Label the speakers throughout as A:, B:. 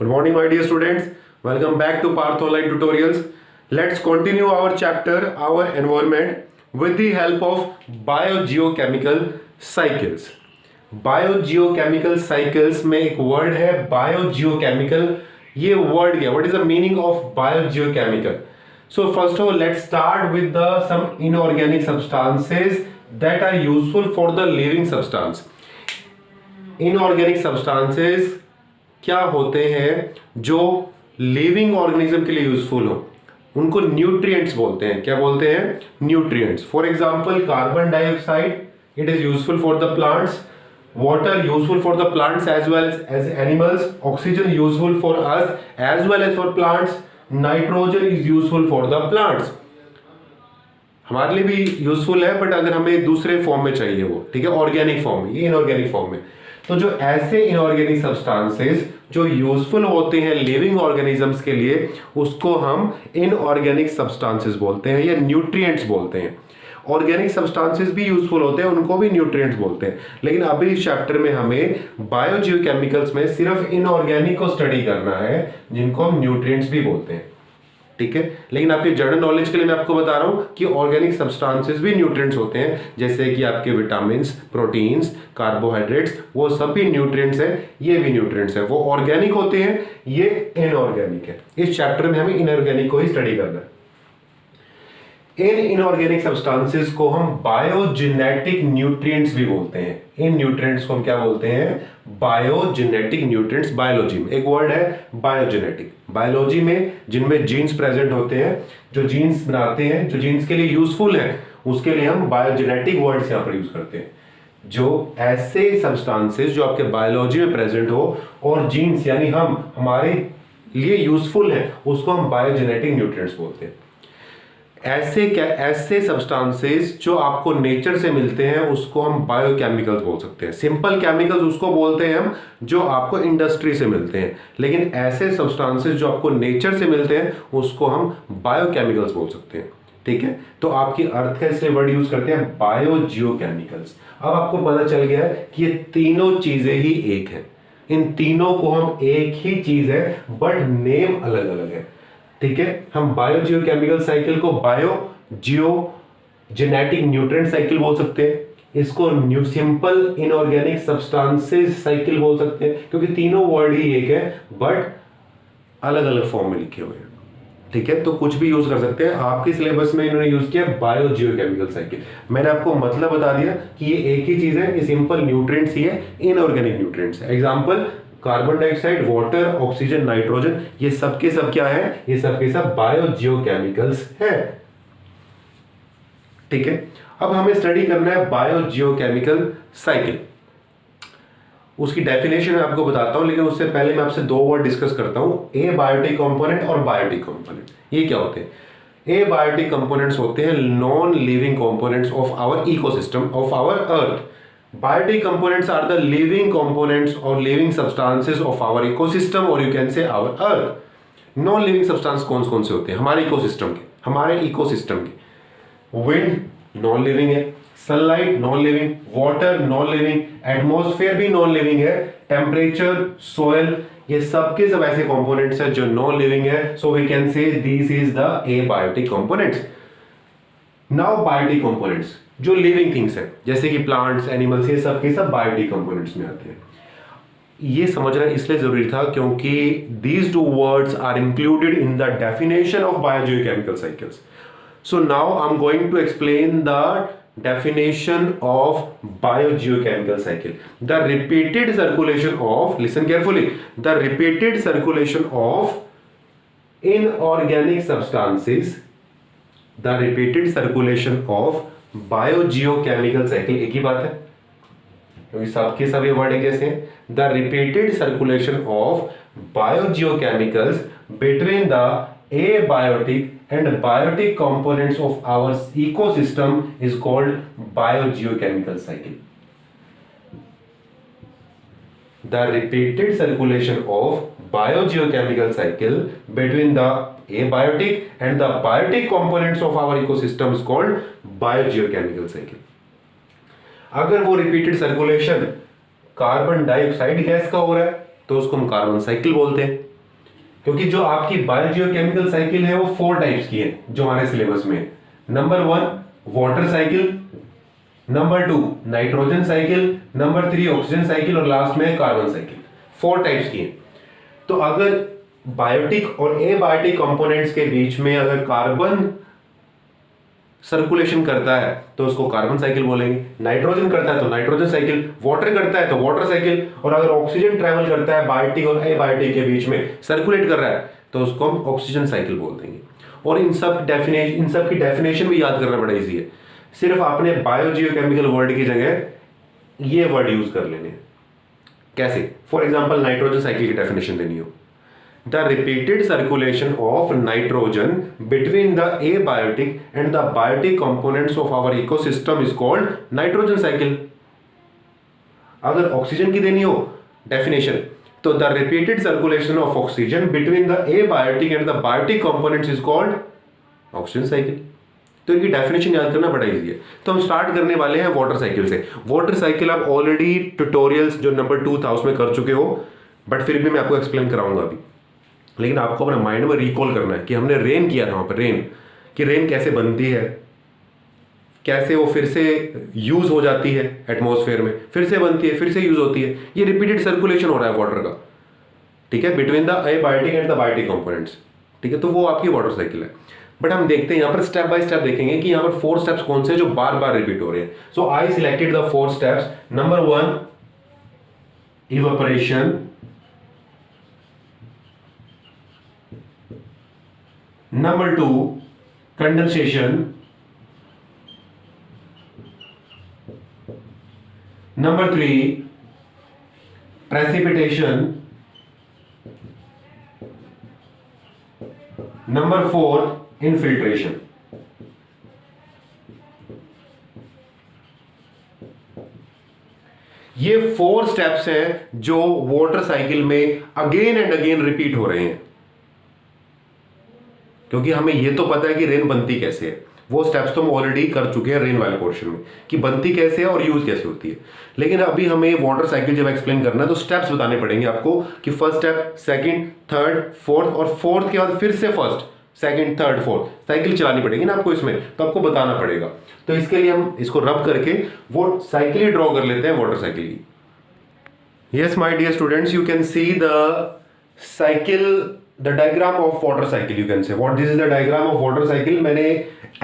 A: Good morning, my dear students. Welcome back to Parth Online Tutorials. Let's continue our chapter, our environment, with the help of biogeochemical cycles. Biogeochemical cycles में एक word है biogeochemical. ये word क्या? What is the meaning of biogeochemical? So first of all, let's start with some inorganic substances that are useful for the living substance. Inorganic substances क्या होते हैं जो living organism के लिए यूजफुल हो, उनको न्यूट्रिएंट्स बोलते हैं. क्या बोलते हैं? Nutrients. For example carbon dioxide, it is useful for the plants. Water useful for the plants as well as animals. Oxygen useful for us as well as for plants. Nitrogen is useful for the plants. हमारे लिए भी useful है, but अगर हमें दूसरे form में चाहिए वो, ठीक है, ऑर्गेनिक फॉर्म में, ये इनऑर्गेनिक फॉर्म में. तो जो ऐसे इनऑर्गेनिक सब्सटेंसेस जो यूजफुल होते हैं लिविंग ऑर्गेनिजम्स के लिए, उसको हम इनऑर्गेनिक सब्सटेंसेस बोलते हैं या न्यूट्रिएंट्स बोलते हैं. ऑर्गेनिक सब्सटेंसेस भी यूजफुल होते हैं, उनको भी न्यूट्रिएंट्स बोलते हैं. लेकिन अभी इस चैप्टर में हमें बायोजियोकेमिकल्स में सिर्फ इनऑर्गेनिक को स्टडी करना है, जिनको हम न्यूट्रिएंट्स भी बोलते हैं. ठीक है, लेकिन आपके जनरल नॉलेज के लिए मैं आपको बता रहा हूं कि ऑर्गेनिक सब्सटेंसेस भी न्यूट्रिएंट्स होते हैं, जैसे कि आपके विटामिन्स, प्रोटीन्स, कार्बोहाइड्रेट्स, वो सब भी न्यूट्रिएंट्स हैं. ये भी न्यूट्रिएंट्स हैं. वो ऑर्गेनिक होते हैं, ये इनऑर्गेनिक है. इस चैप्टर में हमें इनऑर्गेनिक को ही स्टडी करना है. इन इनऑर्गेनिक सब्सटेंसेस को हम बायोजेनेटिक न्यूट्रिएंट्स भी बोलते हैं. इन न्यूट्रिएंट्स को हम क्या बोलते हैं? Biogenetic nutrients. बायोलॉजी में एक वर्ड है बायोजेनेटिक. बायोलॉजी में जिनमें जीन्स प्रेजेंट होते हैं, जो जीन्स बनाते हैं, जो जीन्स के लिए यूजफुल है, उसके लिए हम बायोजेनेटिक वर्ड्स यहां पर यूज करते हैं. जो ऐसे सब्सटेंसेस जो आपके बायोलॉजी में प्रेजेंट हो और जीन्स यानी हम हमारे लिए यूजफुल है, उसको हम बायोजेनेटिक न्यूट्रिएंट्स बोलते हैं. ऐसे सब्सटेंसेस जो आपको नेचर से मिलते हैं, उसको हम बायोकेमिकल्स बोल सकते हैं. सिंपल केमिकल्स उसको बोलते हैं हम जो आपको इंडस्ट्री से मिलते हैं. लेकिन ऐसे सब्सटेंसेस जो आपको नेचर से मिलते हैं, उसको हम बायोकेमिकल्स बोल सकते हैं. ठीक है, तो आपकी अर्थ का इसलिए वर्ड यूज करते हैं बायोजियोकेमिकल्स. अब आपको पता चल गया है कि ये तीनों चीजें ही एक है. इन तीनों को हम एक ही चीज है, बट नेम अलग अलग है. ठीक है, हम बायोजियोकेमिकल साइकिल को बायोजियोजेनेटिक न्यूट्रिएंट साइकिल बोल सकते हैं. इसको new simple inorganic substances cycle बोल सकते हैं, क्योंकि तीनों वर्ड ही एक है, बट अलग अलग फॉर्म में लिखे हुए हैं. ठीक है, तो कुछ भी यूज कर सकते हैं. आपके सिलेबस में इन्होंने यूज किया बायोजियोकेमिकल साइकिल. मैंने आपको मतलब बता दिया कि ये एक ही चीज है, ये सिंपल न्यूट्रिएंट्स ही है, inorganic nutrients. Example carbon dioxide, water, oxygen, nitrogen, ये सब के सब क्या है? ये सब के सब बायोजियोकेमिकल्स है. ठीक है, अब हमें स्टडी करना है बायोजियोकेमिकल साइकिल. उसकी डेफिनेशन मैं आपको बताता हूं, लेकिन उससे पहले मैं आपसे दो वर्ड डिस्कस करता हूं, ए बायोटिक कंपोनेंट और बायोटिक कंपोनेंट. ये क्या होते हैं? ए बायोटिक कंपोनेंट्स होते हैं non living components of our ecosystem, of our earth. Biotic components are the living components or living substances of our ecosystem, or you can say our earth. Non living substance कौन कौन से होते हैं हमारे ecosystem के? हमारे ecosystem के wind non living है, sunlight non living, water non living, atmosphere भी नॉन लिविंग है, टेम्परेचर, सोयल, ये सब के सब ऐसे कंपोनेंट्स हैं जो नॉन लिविंग है. So we can say this is the abiotic components. Now biotic components जो लिविंग थिंग्स है, जैसे कि प्लांट्स, एनिमल्स, ये सब के सब बायोटिक कंपोनेंट्स में आते हैं. ये समझना इसलिए जरूरी था क्योंकि these two words are included in the definition of biogeochemical cycles. So now I'm going to explain the definition of biogeochemical cycle. The repeated circulation of, listen carefully, the repeated circulation of inorganic substances, the repeated circulation of biogeochemical cycle. एक ही बात है, क्योंकि सबके सभी word एक जैसे हैं. The repeated circulation of biogeochemicals between the abiotic and biotic components of our ecosystem is called biogeochemical cycle. The repeated circulation of biogeochemical cycle between the abiotic and the biotic components of our ecosystem is called biogeochemical cycle. अगर वो repeated circulation carbon dioxide gas का हो रहा है, तो उसको हम carbon cycle बोलते हैं. क्योंकि जो आपकी बायोजियोकेमिकल साइकिल है वो 4 टाइप्स की है जो हमारे सिलेबस में है। Number 1 water cycle, number 2 nitrogen cycle, number 3 oxygen cycle और लास्ट में कार्बन साइकिल। 4 टाइप्स की है। तो अगर बायोटिक और एबायोटिक कंपोनेंट्स के बीच में अगर कार्बन सर्कुलेशन करता है तो उसको कार्बन साइकिल बोलेंगे, नाइट्रोजन करता है तो नाइट्रोजन साइकिल, वाटर करता है तो वाटर साइकिल, और अगर ऑक्सीजन ट्रैवल करता है बायोटिक और एबायोटिक के बीच में सर्कुलेट कर रहा है तो उसको हम ऑक्सीजन साइकिल बोल देंगे। और इन सब की डेफिनेशन भी याद करना बड़ा इजी है। सिर्फ आपने बायोजियोकेमिकल वर्ड की जगह ये वर्ड यूज कर लेने हैं। कैसे? फॉर एग्जांपल नाइट्रोजन साइकिल की डेफिनेशन देनी हो, the repeated circulation of nitrogen between the abiotic and the biotic components of our ecosystem is called nitrogen cycle। अगर ऑक्सीजन की देनी हो डेफिनेशन तो the repeated circulation of oxygen between the abiotic and the biotic components is called oxygen cycle। तो इनकी definition याद करना बड़ा इजी है। तो हम स्टार्ट करने वाले हैं वाटर साइकिल से। वाटर साइकिल आप ऑलरेडी ट्यूटोरियल्स जो नंबर 2 था उसमें कर चुके हो, बट फिर भी मैं आपको एक्सप्लेन कराऊंगा अभी। लेकिन आपको अपने माइंड में रिकॉल करना है कि हमने रेन किया था वहां पर, रेन कि रेन कैसे बनती है, कैसे वो फिर से यूज हो जाती है एटमॉस्फेयर में, फिर से बनती है, फिर से यूज होती है। ये रिपीटेड सर्कुलेशन हो रहा है वाटर का, ठीक है, between the abiotic and the biotic components, ठीक है। तो वो आपकी वाटर साइकिल है। बट हम देखते हैं यहाँ पर स्टेप बाय स्टेप देखेंगे कि यहाँ पर 4 स्टेप्स कौन से जो बार बार रिपीट हो रहे हैं। So I selected the 4 steps. Number 1 evaporation, Number 2 condensation, Number 3 precipitation, Number 4 infiltration। ये 4 स्टेप्स हैं जो वाटर साइकिल में अगेन एंड अगेन रिपीट हो रहे हैं, क्योंकि हमें ये तो पता है कि रेन बनती कैसे है। वो स्टेप्स तो हम ऑलरेडी कर चुके हैं रेन वाले पोर्शन में कि बनती कैसे है और यूज कैसे होती है। लेकिन अभी हमें वाटर साइकिल जब एक्सप्लेन करना है तो स्टेप्स बताने पड़ेंगे आपको कि first step, second, third, fourth, और फोर्थ के बाद फिर से first, second, third, fourth cycle चलानी पड़ेगी ना आपको इसमें, तो आपको बताना पड़ेगा। तो इसके लिए हम इसको रब करके वो साइकिल ही ड्रॉ कर लेते हैं वाटर साइकिल की। Yes my dear students, you can see the cycle, the diagram of water cycle you can say what this is the diagram of water cycle। मैंने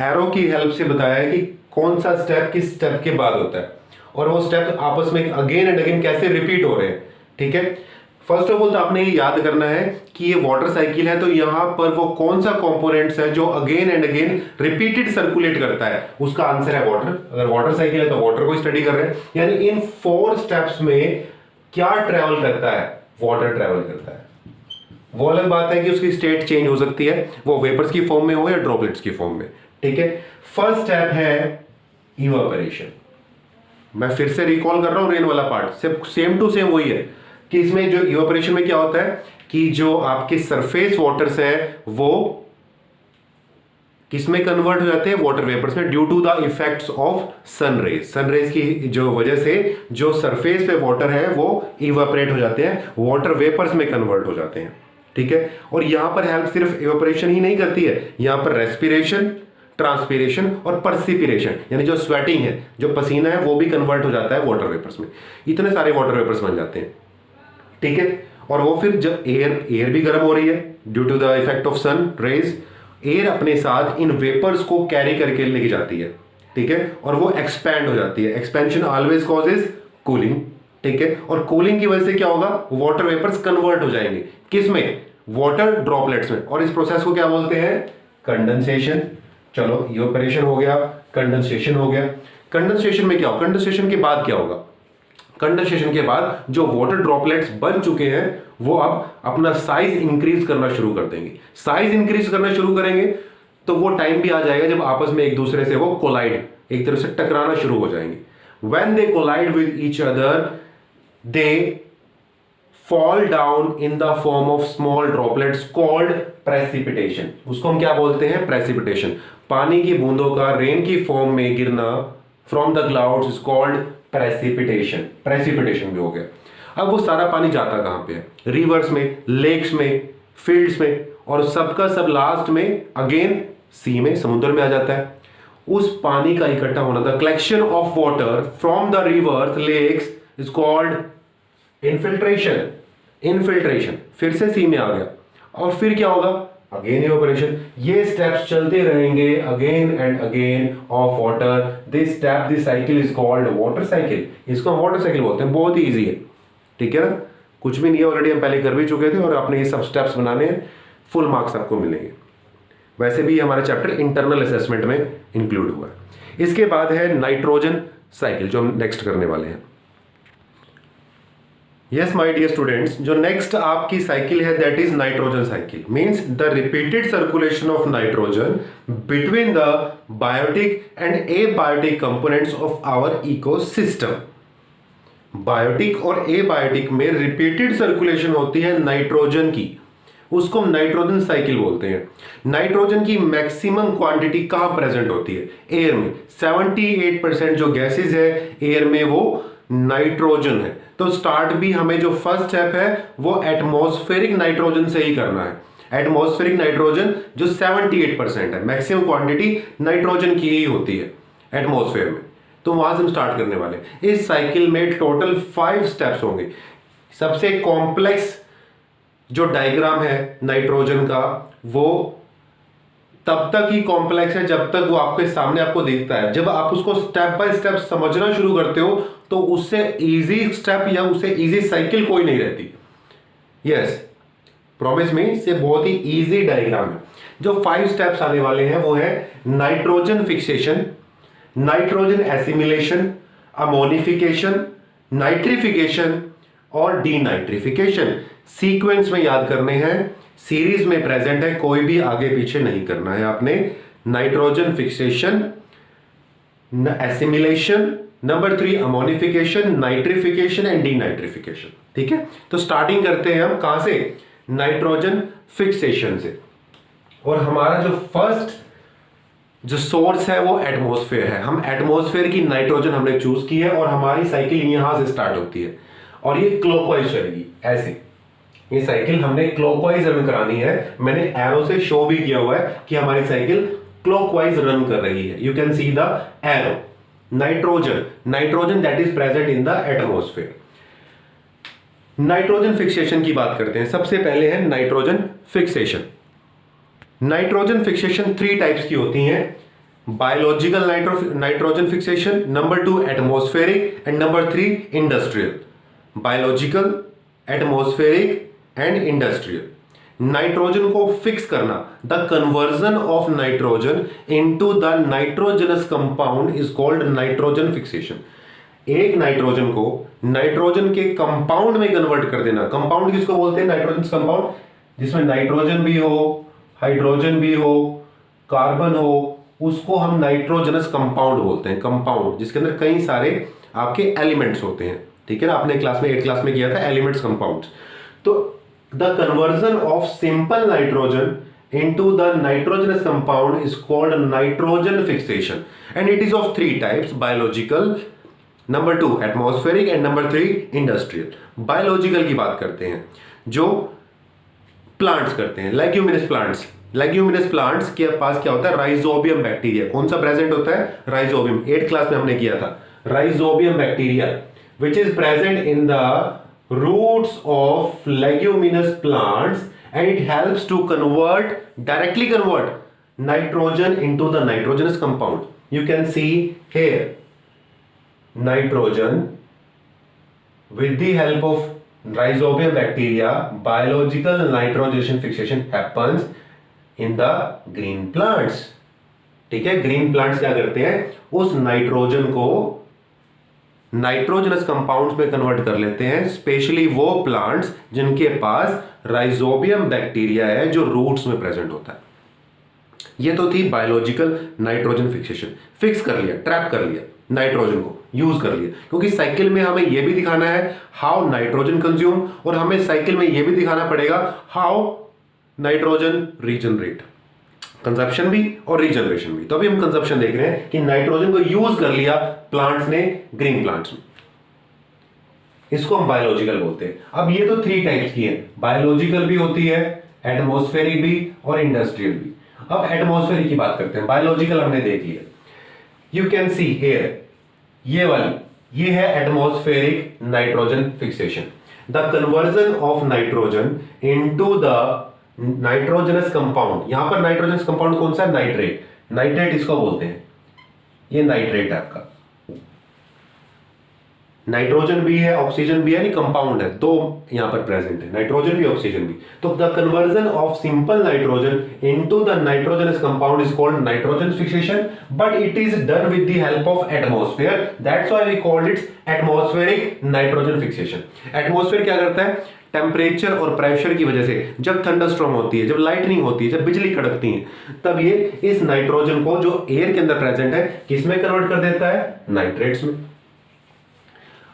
A: एरो की हेल्प से बताया है कि कौन सा स्टेप किस स्टेप के बाद होता है और वो स्टेप आपस में अगेन एंड अगेन कैसे रिपीट हो रहे हैं, ठीक है। फर्स्ट ऑफ ऑल तो आपने ये याद करना है कि ये वाटर साइकिल है, तो यहां पर वो कौन सा कंपोनेंट्स है जो again and again repeated circulate करता है, उसका आंसर है वाटर। अगर वाटर साइकिल है तो वाटर को स्टडी कर रहे हैं, यानी इन 4 स्टेप्स में क्या ट्रेवल करता है, वाटर ट्रेवल करता है। वो अलग बात है कि उसकी स्टेट चेंज हो सकती है, वो वेपर्स की फॉर्म में हो या ड्रॉपलेट्स की फॉर्म में, ठीक है। फर्स्ट स्टेप है इवेपोरेशन। मैं फिर से रिकॉल कर रहा हूं रेन वाला पार्ट, सिर्फ सेम टू सेम वही है कि इसमें जो इवेपोरेशन में क्या होता है कि जो आपके सरफेस वाटर्स है वो किसमें कन्वर्ट हो जाते हैं, वाटर वेपर्स में, due to the effects of sunrays. Sunrays की जो वजह से जो सरफेस पे वाटर है वो इवेपोरेट हो जाते हैं, वाटर वेपर्स में कन्वर्ट हो जाते हैं, ठीक है। और यहां पर हेल्प सिर्फ इवेपोरेशन ही नहीं करती है, यहां पर रेस्पिरेशन, ट्रांसपीरेशन और परसिपिरेशन, यानी जो स्वेटिंग है, जो पसीना है, वो भी कन्वर्ट हो जाता है वाटर वेपर्स में। इतने सारे वाटर वेपर्स बन जाते हैं, ठीक है। और वो फिर जब एयर भी गर्म हो रही है due to the effect of sun rays, air अपने साथ इन वेपर्स को कैरी करके लेके जाती है, ठीक है, और वो एक्सपैंड हो जाती है। एक्सपेंशन ऑलवेज कॉजेज कूलिंग, ठीक है। और कूलिंग की वजह से क्या होगा, वाटर वेपर्स कन्वर्ट हो जाएंगे किस में, वाटर ड्रॉपलेट्स में, और इस प्रोसेस को क्या बोलते हैं, कंडेंसेशन। चलो इवेपोरेशन हो गया, कंडेंसेशन हो गया। कंडेंसेशन में क्या होगा, कंडेंसेशन के बाद क्या होगा, कंडेंसेशन के बाद जो वाटर ड्रॉपलेट्स बन चुके हैं वो अब अपना साइज इंक्रीज करना शुरू कर देंगे। साइज इंक्रीज करना शुरू करेंगे तो वो टाइम भी आ जाएगा जब आपस में एक दूसरे से वो कोलाइड, एक तरह से टकराना शुरू हो जाएंगे। When they collide with each other they fall down in the form of small droplets called precipitation। उसको हम क्या बोलते हैं, precipitation। पानी की बूंदों का रेन की फॉर्म में गिरना from the clouds is called precipitation। precipitation भी हो गया। अब वो सारा पानी जाता कहां पे है, रिवर्स में, लेक्स में, फील्ड्स में, और सबका सब लास्ट में अगेन सी में, समुद्र में आ जाता है। उस पानी का इकट्ठा होना, the collection of water from the rivers lakes is called infiltration. Infiltration फिर से सी में आ गया, और फिर क्या होगा, अगेन इवेपोरेशन। ये स्टेप्स चलते रहेंगे again and again of water. This step, this cycle is called water cycle. इसको हम वाटर साइकिल बोलते हैं। बहुत ही ईजी है, ठीक है ना, कुछ भी नहीं है, ऑलरेडी हम पहले कर भी चुके थे, और आपने ये सब स्टेप्स बनाने हैं, फुल मार्क्स आपको मिलेंगे। वैसे भी हमारा चैप्टर इंटरनल असेसमेंट में इंक्लूड हुआ है। इसके बाद है नाइट्रोजन साइकिल, जो हम नेक्स्ट करने वाले हैं। यस माय डियर स्टूडेंट्स, जो नेक्स्ट आपकी साइकिल है that is nitrogen cycle. Means the repeated circulation of nitrogen between the biotic and abiotic components of our ecosystem. Biotic और एबायोटिक में रिपीटेड सर्कुलेशन होती है नाइट्रोजन की, उसको हम नाइट्रोजन साइकिल बोलते हैं। नाइट्रोजन की मैक्सिमम क्वांटिटी कहां प्रेजेंट होती है, एयर में। 78% जो गैसेस है एयर में वो नाइट्रोजन है। तो स्टार्ट भी हमें जो फर्स्ट स्टेप है वो एटमॉस्फेरिक नाइट्रोजन से ही करना है। एटमॉस्फेरिक नाइट्रोजन जो 78% है, मैक्सिमम क्वांटिटी नाइट्रोजन की ही होती है एटमॉस्फेयर में। तो वहां से हम स्टार्ट करने वाले। इस साइकिल में टोटल 5 स्टेप्स होंगे। सबसे कॉम्प्लेक्स जो डायग्राम है नाइट्रोजन का, वो तब तक ही कॉम्प्लेक्स है जब तक वो आपके सामने आपको दिखता है। जब आप उसको स्टेप बाय स्टेप समझना शुरू करते हो तो उससे इजी स्टेप या उससे इजी साइकिल कोई नहीं रहती। यस, प्रॉमिस मी, से बहुत ही इजी डायग्राम है। जो 5 स्टेप्स आने वाले हैं वो है nitrogen fixation, nitrogen assimilation, ammonification, nitrification और डीनाइट्रिफिकेशन। सीक्वेंस में याद करने हैं, सीरीज में प्रेजेंट है, कोई भी आगे पीछे नहीं करना है आपने। Nitrogen fixation, assimilation, number 3 ammonification, nitrification and denitrification. ठीक है, तो स्टार्टिंग करते हैं हम कहां से, नाइट्रोजन फिक्सेशन से। और हमारा जो फर्स्ट जो सोर्स है वो एटमॉस्फेयर है। हम एटमॉस्फेयर की नाइट्रोजन हमने चूज की है और हमारी साइकिल यहां से स्टार्ट होती है और ये क्लॉकवाइज चलेगी ऐसे। ये साइकिल हमने क्लॉकवाइज रन करानी है। मैंने एरो से शो भी किया हुआ है कि हमारी साइकिल क्लॉकवाइज रन कर रही है। You can see the arrow. Nitrogen that is present in the atmosphere. Nitrogen fixation की बात करते हैं। सबसे पहले है nitrogen fixation. Nitrogen fixation 3 types की होती हैं। Biological nitrogen fixation, number 2 atmospheric and number 3 industrial. Biological, atmospheric and industrial. Nitrogen को फिक्स करना, the conversion of nitrogen into the nitrogenous compound is called nitrogen fixation. एक nitrogen को nitrogen के compound में convert कर देना। कंपाउंड किसको बोलते हैं, नाइट्रोजन कंपाउंड, जिसमें नाइट्रोजन भी हो, हाइड्रोजन भी हो, कार्बन हो, उसको हम नाइट्रोजनस कंपाउंड बोलते हैं। कंपाउंड जिसके अंदर कई सारे आपके एलिमेंट्स होते हैं। ठीक है ना, आपने क्लास में 8th क्लास में किया था एलिमेंट्स कंपाउंड्स। तो the conversion of simple nitrogen into the nitrogenous compound is called nitrogen fixation and it is of 3 types, biological, number 2 atmospheric and number 3 industrial. Biological की बात करते हैं जो प्लांट्स करते हैं, लेग्यूमिनस प्लांट्स। लेग्यूमिनस प्लांट्स के पास क्या होता है, राइजोबियम बैक्टीरिया। कौन सा प्रेजेंट होता है, राइजोबियम। 8th क्लास में हमने किया था rhizobium bacteria which is present in the roots of leguminous plants and it helps to directly convert nitrogen into the nitrogenous compound. You can see here nitrogen with the help of rhizobium bacteria, biological nitrogenation fixation happens in the green plants. ठीक है, green plants क्या करते हैं, उस nitrogen को nitrogenous compounds में convert कर लेते हैं। स्पेशली वो प्लांट्स जिनके पास राइजोबियम बैक्टीरिया है जो रूट्स में प्रेजेंट होता है। ये तो थी बायोलॉजिकल नाइट्रोजन फिक्सेशन। फिक्स कर लिया, ट्रैप कर लिया नाइट्रोजन को, यूज कर लिया। क्योंकि साइकिल में हमें यह भी दिखाना है हाउ नाइट्रोजन कंज्यूम, और हमें साइकिल में यह भी दिखाना पड़ेगा हाउ नाइट्रोजन रीजनरेट। कंजप्शन भी और रीजनरेशन भी। तो अभी हम कंजप्शन देख रहे हैं कि नाइट्रोजन को यूज कर लिया प्लांट्स ने, ग्रीन प्लांट्स में। इसको हम बायोलॉजिकल बोलते हैं। अब ये तो 3 टाइप्स की है, बायोलॉजिकल भी होती है, एटमॉस्फेरिक भी और इंडस्ट्रियल भी। अब एटमॉस्फेरिक की बात करते हैं। बायोलॉजिकल हमने देख लिया, यू कैन सी हियर, ये वाली ये है atmospheric nitrogen fixation, the conversion of nitrogen into the nitrogenous compound. यहां पर नाइट्रोजनस कंपाउंड कौन सा है? नाइट्रेट। नाइट्रेट इसको बोलते हैं, ये नाइट्रेट है आपका। नाइट्रोजन भी है ऑक्सीजन भी है, नहीं कंपाउंड है, दो यहां पर प्रेजेंट है, नाइट्रोजन भी ऑक्सीजन भी। तो the conversion of simple nitrogen into the nitrogenous compound is called nitrogen fixation, but it is done with the help of atmosphere, that's why we called its atmospheric nitrogen fixation. Atmosphere क्या करता है? Temperature और pressure की वजह से जब thunderstorm होती है, जब लाइटनिंग होती है, जब बिजली कड़कती है, तब ये इस नाइट्रोजन को जो एयर के अंदर प्रेजेंट है किसमें कन्वर्ट कर देता है? नाइट्रेट्स में।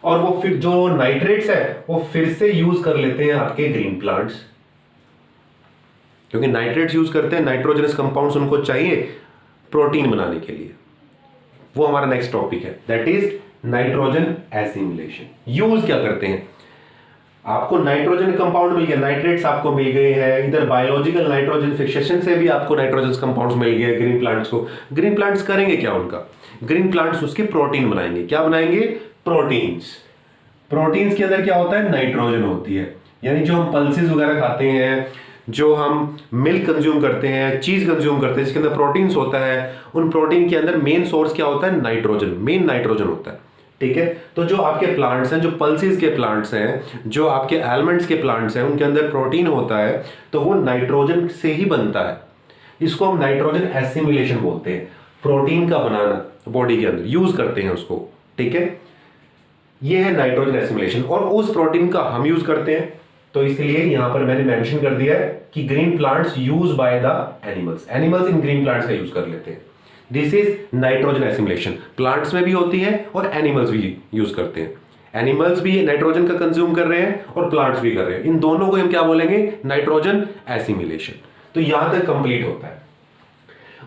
A: और वो फिर जो नाइट्रेट्स है वो फिर से यूज कर लेते हैं आपके ग्रीन प्लांट्स, क्योंकि नाइट्रेट्स यूज करते हैं, नाइट्रोजनस कंपाउंड्स उनको चाहिए प्रोटीन बनाने के लिए। वो हमारा नेक्स्ट टॉपिक है, that is nitrogen assimilation. Use क्या करते हैं? आपको नाइट्रोजन कंपाउंड मिल गया, नाइट्रेट्स आपको मिल गए हैं, इधर बायोलॉजिकल नाइट्रोजन फिक्सेशन से भी आपको नाइट्रोजन कंपाउंड्स मिल गए ग्रीन प्लांट्स को। ग्रीन प्लांट्स करेंगे क्या उनका? ग्रीन प्लांट्स उसके प्रोटीन बनाएंगे। क्या बनाएंगे? प्रोटीन्स। प्रोटीन्स के अंदर क्या होता है? नाइट्रोजन होती है। यानी जो हम पल्सेस वगैरह खाते हैं, जो हम मिल्क कंज्यूम करते हैं, चीज कंज्यूम करते हैं, जिसके अंदर प्रोटीन्स होता है, उन प्रोटीन के अंदर मेन सोर्स क्या होता है? नाइट्रोजन। मेन नाइट्रोजन होता है, ठीक है। तो जो आपके प्लांट्स हैं, जो पल्सेस के प्लांट्स हैं, जो आपके एलिमेंट्स के प्लांट्स हैं, उनके अंदर प्रोटीन होता है, तो वो नाइट्रोजन से ही बनता है। इसको हम नाइट्रोजन एसिमिलेशन बोलते हैं। प्रोटीन का बनाना बॉडी के अंदर यूज करते हैं उसको, ठीक है। ये है नाइट्रोजन एसिमिलेशन, और उस प्रोटीन का हम यूज करते हैं। तो इसलिए यहां पर मैंने मेंशन कर दिया है कि green plants use by the animals, animals in green plants का यूज कर लेते हैं। This is nitrogen assimilation. Plants में भी होती है और एनिमल्स भी यूज करते हैं। एनिमल्स भी नाइट्रोजन का कंज्यूम कर रहे हैं और प्लांट्स भी कर रहे हैं। इन दोनों को हम क्या बोलेंगे? Nitrogen assimilation. तो यहां तक कंप्लीट होता है।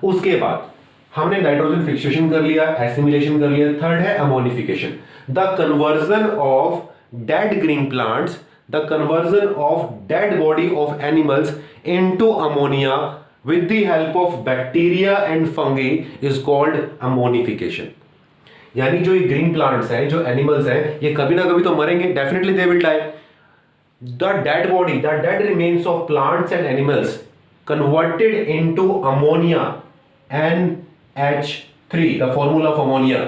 A: उसके बाद हमने नाइट्रोजन फिक्सेशन कर लिया, एसिमिलेशन कर लिया। थर्ड है ammonification, the conversion of dead green plants, the conversion of dead body of animals into ammonia with the help of bacteria and fungi is called ammonification। यानी जो ये ग्रीन प्लांट्स हैं, जो एनिमल्स हैं, ये कभी ना कभी तो मरेंगे, definitely they will die. The dead body, the dead remains of plants and animals converted into ammonia, NH3, the formula of ammonia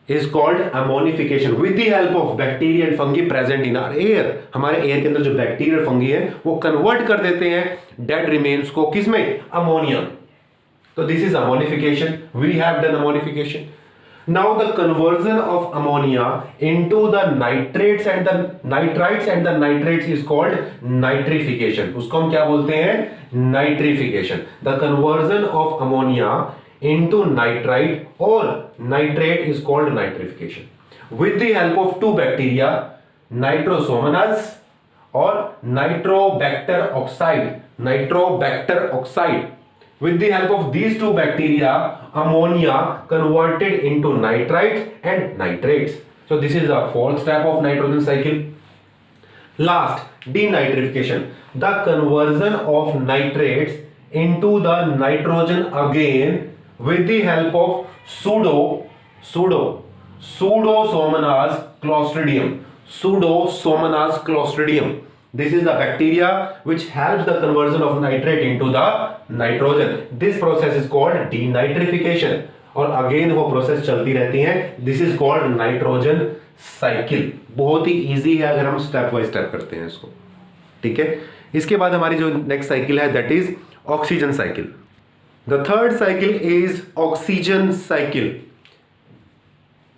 A: is called ammonification with the help of bacteria and fungi present in our air। हमारे air के अंदर जो bacteria और fungi है वो convert कर देते हैं डेड रिमेन्स को, किसमें? अमोनिया। तो this is ammonification, we have done ammonification. Now the conversion of ammonia into the nitrates and the nitrites and the nitrates is called nitrification. उसको हम क्या बोलते हैं? Nitrification. The conversion of ammonia into nitrite or nitrate is called nitrification with the help of two bacteria, Nitrosomonas or Nitrobacter oxide, Nitrobacter oxide। With the help of these two bacteria, ammonia converted into nitrites and nitrates। So this is the fourth step of nitrogen cycle। Last, denitrification, the conversion of nitrates into the nitrogen again with the help of Pseudomonas clostridium। Pseudomonas clostridium, this is the bacteria which helps the conversion of nitrate into the nitrogen। This process is called denitrification, और again वो process चलती रहती है। This is called nitrogen cycle. बहुत ही easy है अगर हम step by step करते हैं इसको, ठीक है। इसके बाद हमारी जो नेक्स्ट साइकिल है that is oxygen cycle. The third cycle is oxygen cycle।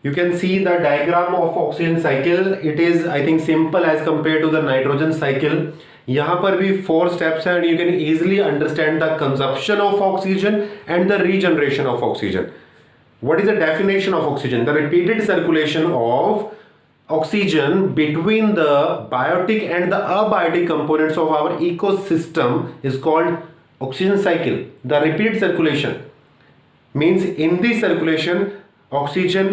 A: You can see the diagram of oxygen cycle. It is, I think, simple as compared to the nitrogen cycle। यहाँ पर भी 4 steps हैं and you can easily understand the consumption of oxygen and the regeneration of oxygen। What is the definition of oxygen? The repeated circulation of oxygen between the biotic and the abiotic components of our ecosystem is called oxygen cycle। The repeat circulation means in this circulation oxygen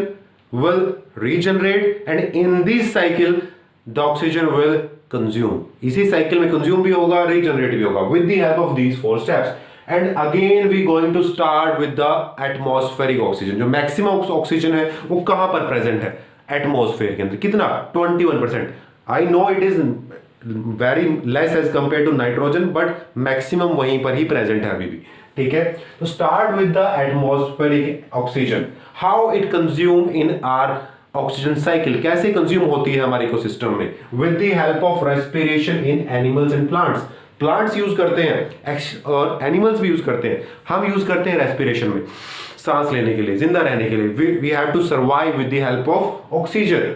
A: will regenerate, and in this cycle the oxygen will consume, इसी cycle में consume भी होगा, regenerate भी होगा with the help of these 4 steps. And again we going to start with the atmospheric oxygen. जो maximum oxygen है वो कहां पर प्रेजेंट है? एटमॉस्फेयर के अंदर। कितना? 21%। I know it is very less as compare to nitrogen, but maximum वहीं पर ही प्रेजेंट है अभी भी। ठीक है, तो start with the atmospheric oxygen. How it consume in are oxygen cycle, कैसे कंज्यूम होती है हमारे इकोसिस्टम में? With the help of respiration in animals and plants. Plants use करते हैं और एनिमल्स भी यूज करते हैं। हम यूज करते हैं रेस्पिरेशन में, सांस लेने के लिए, जिंदा रहने के लिए। We have to survive with the help of oxygen.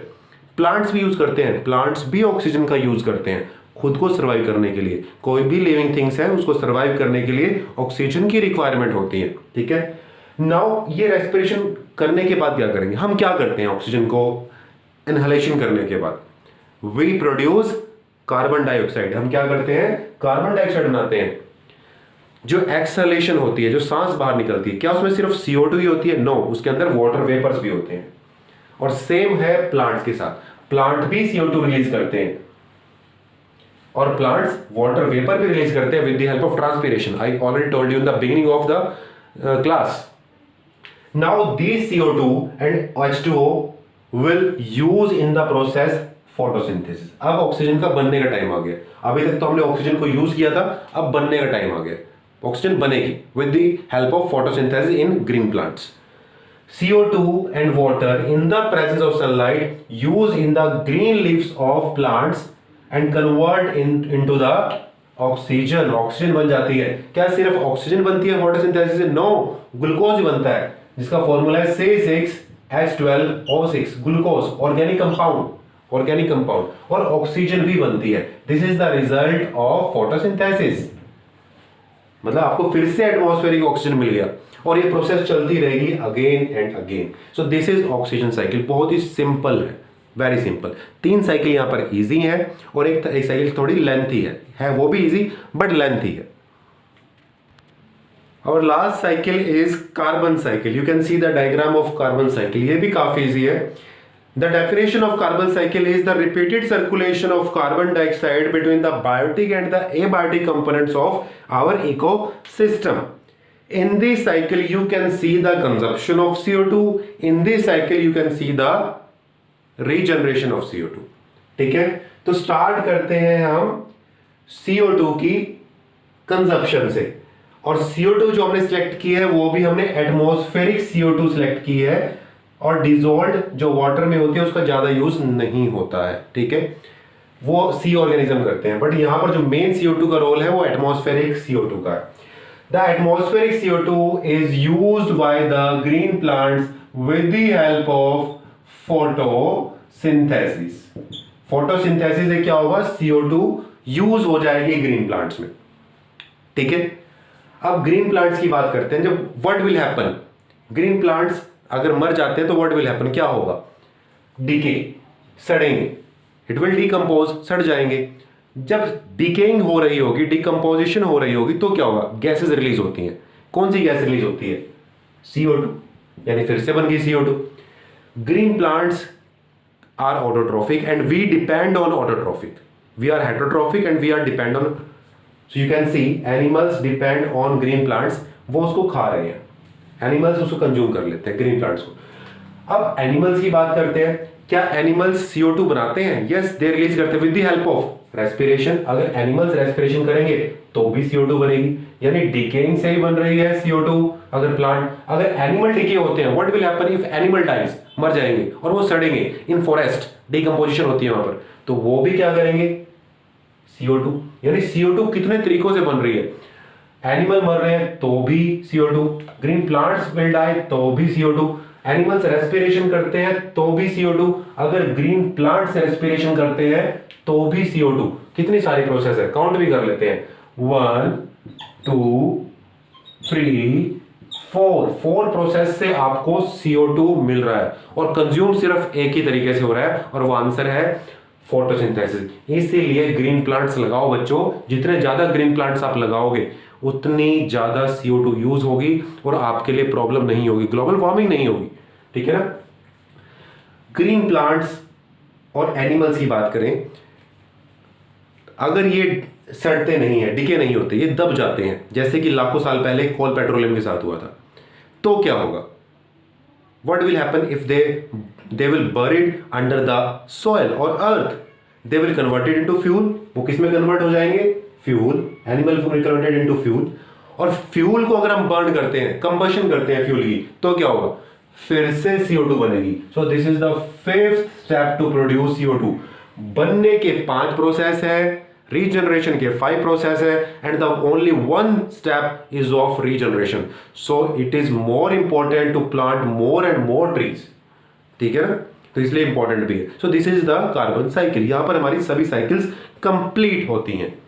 A: Plants भी यूज करते हैं, प्लांट्स भी ऑक्सीजन का यूज करते हैं खुद को सर्वाइव करने के लिए। कोई भी लिविंग थिंग्स है उसको सर्वाइव करने के लिए ऑक्सीजन की रिक्वायरमेंट होती है। ठीक है, नाउ ये रेस्पिरेशन करने के बाद क्या करेंगे? हम क्या करते हैं ऑक्सीजन को इनहेलेशन करने के बाद? We produce carbon dioxide. हम क्या करते हैं? कार्बन डाइऑक्साइड बनाते हैं। जो एक्सहेलेशन होती है, जो सांस बाहर निकलती है, क्या उसमें सिर्फ CO2 ही होती है? नो, उसके अंदर वाटर वेपर्स भी होते हैं। और सेम है प्लांट्स के साथ, प्लांट भी CO2 रिलीज करते हैं और प्लांट्स वाटर वेपर भी रिलीज करते हैं with the help of transpiration. I already told you in the beginning of the class. Now this CO2 and H2O will use in the process photosynthesis. अब oxygen का बनने का time आ गया। अभी तक तो हमने ऑक्सीजन को यूज किया था, अब बनने का टाइम आ गया। ऑक्सीजन बनेगी with the help of photosynthesis in green plants. CO2 and water in the presence of sunlight use in the green leaves of plants and convert into the oxygen। Oxygen बन जाती है। क्या सिर्फ oxygen बनती है photosynthesis से? No, glucose भी बनता है जिसका फॉर्मूला है C6H12O6, ग्लूकोज, ऑर्गेनिक कंपाउंड, और ऑक्सीजन भी बनती है। This is the result of photosynthesis. मतलब आपको फिर से एटमॉस्फेरिक ऑक्सीजन मिल गया और ये प्रोसेस चलती रहेगी again and again. So this is oxygen cycle. बहुत ही सिंपल है, वेरी सिंपल। 3 साइकिल यहाँ पर इजी है और एक साइकिल थोड़ी लेंथी है वो भी इजी बट लेंथी है। और last cycle is carbon cycle. You can see the diagram of carbon cycle. ये भी काफी इजी है। The definition of carbon cycle is the repeated circulation of carbon dioxide between the biotic and the abiotic components of our ecosystem. In this cycle, you can see the consumption of CO2. In this cycle, you can see the regeneration of CO2. ठीक है, तो start करते हैं हम CO2 की consumption से। और CO2 जो हमने सिलेक्ट की है वो भी हमने एटमॉस्फेरिक CO2 सिलेक्ट की है, और डिजोल्व जो वाटर में होती है उसका ज्यादा यूज नहीं होता है। ठीक है, वो सी ऑर्गेनिज्म करते हैं, बट यहां पर जो मेन CO2 का रोल है वो एटमॉस्फेरिक CO2 का है। The atmospheric CO2 is used by the green plants with the help of photosynthesis. Photosynthesis से क्या होगा? CO2 यूज हो जाएगी ग्रीन प्लांट्स में। ठीक है, अब ग्रीन प्लांट्स की बात करते हैं। जब what will happen, green plants अगर मर जाते हैं तो व्हाट विल हैपन, क्या होगा? डीके, सड़ेंगे। इट विल डिकम्पोज, सड़ जाएंगे। जब डिकेइंग हो रही होगी, डिकम्पोजिशन हो रही होगी, तो क्या होगा? गैसेस रिलीज होती हैं। कौन सी गैस रिलीज होती है? CO2, यानी फिर से बन गई CO2। Green plants are autotrophic and we depend on autotrophic. We are heterotrophic and we are depend on, so you can see animals depend on green plants. वो उसको खा रहे हैं, एनिमल्स उसको कंज्यूम कर लेते हैं ग्रीन प्लांट्स को। अब एनिमल्स की बात करते हैं। क्या एनिमल्स CO2 बनाते हैं? यस, दे रिलीज करते हैं with the help of respiration. अगर एनिमल्स रेस्पिरेशन करेंगे तो भी CO2 बनेगी, यानी डिकेइंग से ही बन रही है CO2। अगर एनिमल डिके होते हैं, what will happen if animal dies, मर जाएंगे और वो सड़ेंगे इन फॉरेस्ट, डिकम्पोजिशन होती है वहां पर, तो वो भी क्या करेंगे? CO2। यानी CO2 कितने तरीकों से बन रही है। एनिमल मर रहे हैं तो भी CO2, green plants will die तो भी CO2, एनिमल्स रेस्पिरेशन करते हैं तो भी CO2, अगर ग्रीन प्लांट्स रेस्पिरेशन करते हैं तो भी CO2। कितनी सारी प्रोसेस है, काउंट भी कर लेते हैं। 1 2 3 4 प्रोसेस से आपको CO2 मिल रहा है और कंज्यूम सिर्फ एक ही तरीके से हो रहा है, और वो आंसर है फोटोसिंथेसिस। इसीलिए ग्रीन प्लांट्स लगाओ बच्चों। जितने ज्यादा ग्रीन प्लांट्स आप लगाओगे उतनी ज्यादा CO2 यूज होगी और आपके लिए प्रॉब्लम नहीं होगी, ग्लोबल वार्मिंग नहीं होगी। ठीक है ना। ग्रीन प्लांट्स और एनिमल्स की बात करें अगर ये सड़ते नहीं है, डिके नहीं होते, ये दब जाते हैं, जैसे कि लाखों साल पहले कोल पेट्रोलियम के साथ हुआ था, तो क्या होगा? What will happen if they will buried under the soil or earth? They will convert it into fuel. वो किस में कन्वर्ट हो जाएंगे? Fuel, animal fuel converted into fuel. और फ्यूल को अगर हम बर्न करते हैं, कंबशन करते हैं फ्यूल की, तो क्या होगा? फिर से CO2 बनेगी। So this is the fifth step to produce CO2। बनने के 5 प्रोसेस है, रीजनरेशन के 5 प्रोसेस है, and the only 1 step is of regeneration. So it is more important to plant more and more trees. ठीक है ना? तो इसलिए इंपॉर्टेंट भी है। So this is the carbon cycle. यहां पर हमारी सभी साइकिल्स कंप्लीट होती हैं।